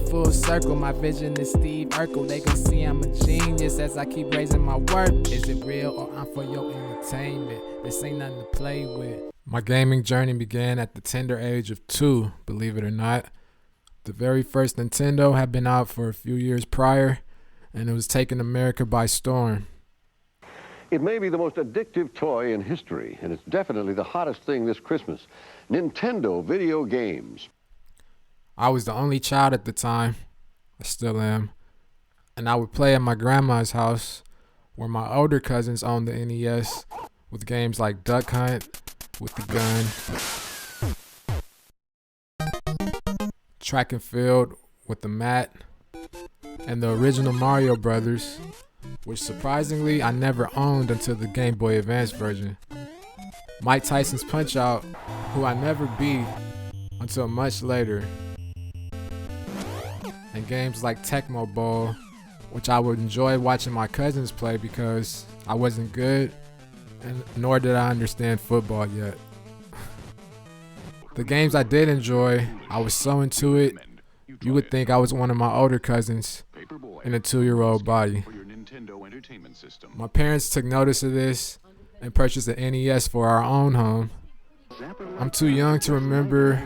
full circle. My vision is Steve Urkel. They can see I'm a genius as I keep raising my worth. Is it real or I'm for your entertainment? This ain't nothing to play with. My gaming journey began at the tender age of 2, believe it or not. The very first Nintendo had been out for a few years prior, and it was taking America by storm. It may be the most addictive toy in history, and it's definitely the hottest thing this Christmas. Nintendo video games. I was the only child at the time. I still am. And I would play at my grandma's house, where my older cousins owned the NES, with games like Duck Hunt, with the gun, Track and Field, with the mat, and the original Mario Brothers, which surprisingly I never owned until the Game Boy Advance version. Mike Tyson's Punch-Out!, who I never beat until much later. And games like Tecmo Bowl, which I would enjoy watching my cousins play because I wasn't good, and nor did I understand football yet. The games I did enjoy, I was so into it, you would think I was one of my older cousins in a 2-year-old body. My parents took notice of this and purchased an NES for our own home. I'm too young to remember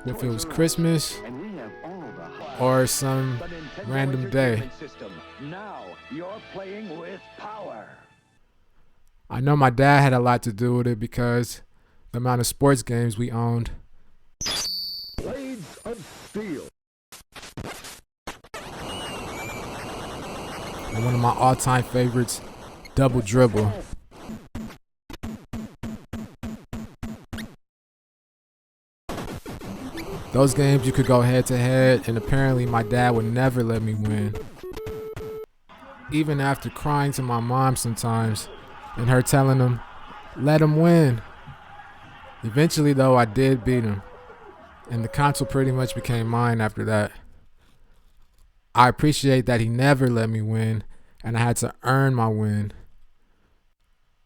if it was Christmas or some random day. I know my dad had a lot to do with it because the amount of sports games we owned. Blades of Steel. And one of my all-time favorites, Double Dribble. Those games you could go head to head, and apparently my dad would never let me win. Even after crying to my mom sometimes, and her telling him, let him win. Eventually though, I did beat him, and the console pretty much became mine after that. I appreciate that he never let me win, and I had to earn my win.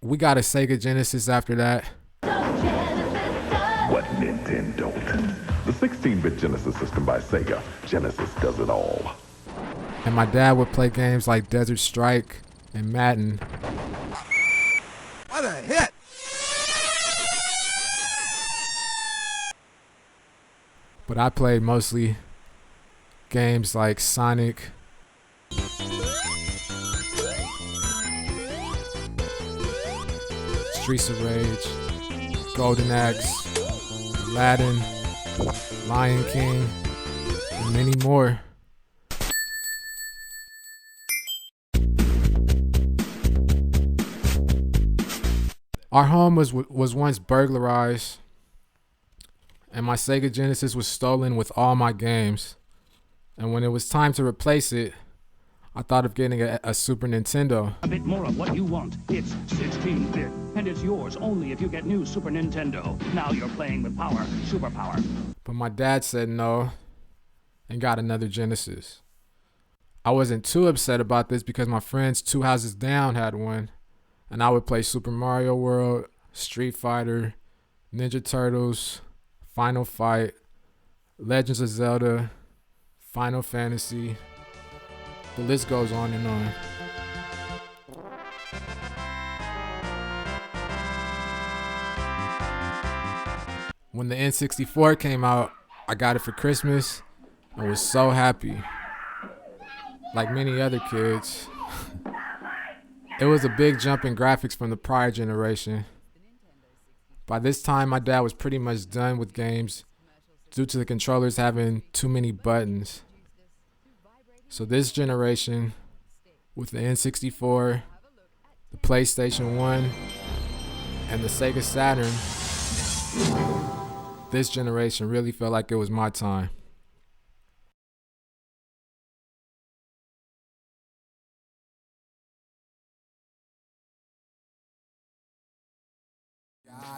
We got a Sega Genesis after that. What Nintendo don't? The 16-bit Genesis system by Sega. Genesis does it all. And my dad would play games like Desert Strike and Madden. What a hit! But I played mostly games like Sonic, Streets of Rage, Golden Axe, Aladdin, Lion King, and many more. Our home was once burglarized, and my Sega Genesis was stolen with all my games. And when it was time to replace it, I thought of getting a Super Nintendo. A bit more of what you want. It's 16-bit, and it's yours only if you get new Super Nintendo. Now you're playing with power, superpower. But my dad said no and got another Genesis. I wasn't too upset about this because my friends 2 houses down had one, and I would play Super Mario World, Street Fighter, Ninja Turtles, Final Fight, Legends of Zelda, Final Fantasy. The list goes on and on. When the N64 came out, I got it for Christmas and was so happy. Like many other kids. It was a big jump in graphics from the prior generation. By this time, my dad was pretty much done with games due to the controllers having too many buttons. So this generation, with the N64, the PlayStation 1, and the Sega Saturn, this generation really felt like it was my time.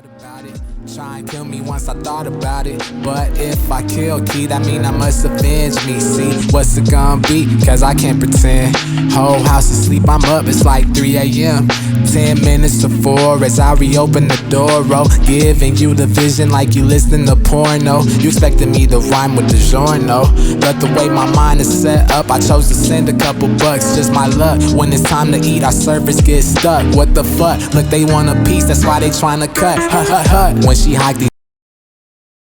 about it. Try and kill me once I thought about it. But if I kill Key, that mean I must avenge me. See, what's it gonna be? Cause I can't pretend. Whole house asleep, I'm up, it's like 3 a.m. 10 minutes to 4 as I reopen the door, oh, giving you the vision like you listening to porno. You expected me to rhyme with the giorno, but the way my mind is set up, I chose to send a couple bucks, just my luck. When it's time to eat, our service gets stuck. What the fuck? Look, they want a piece, that's why they tryna cut. Ha ha ha. When she hiked these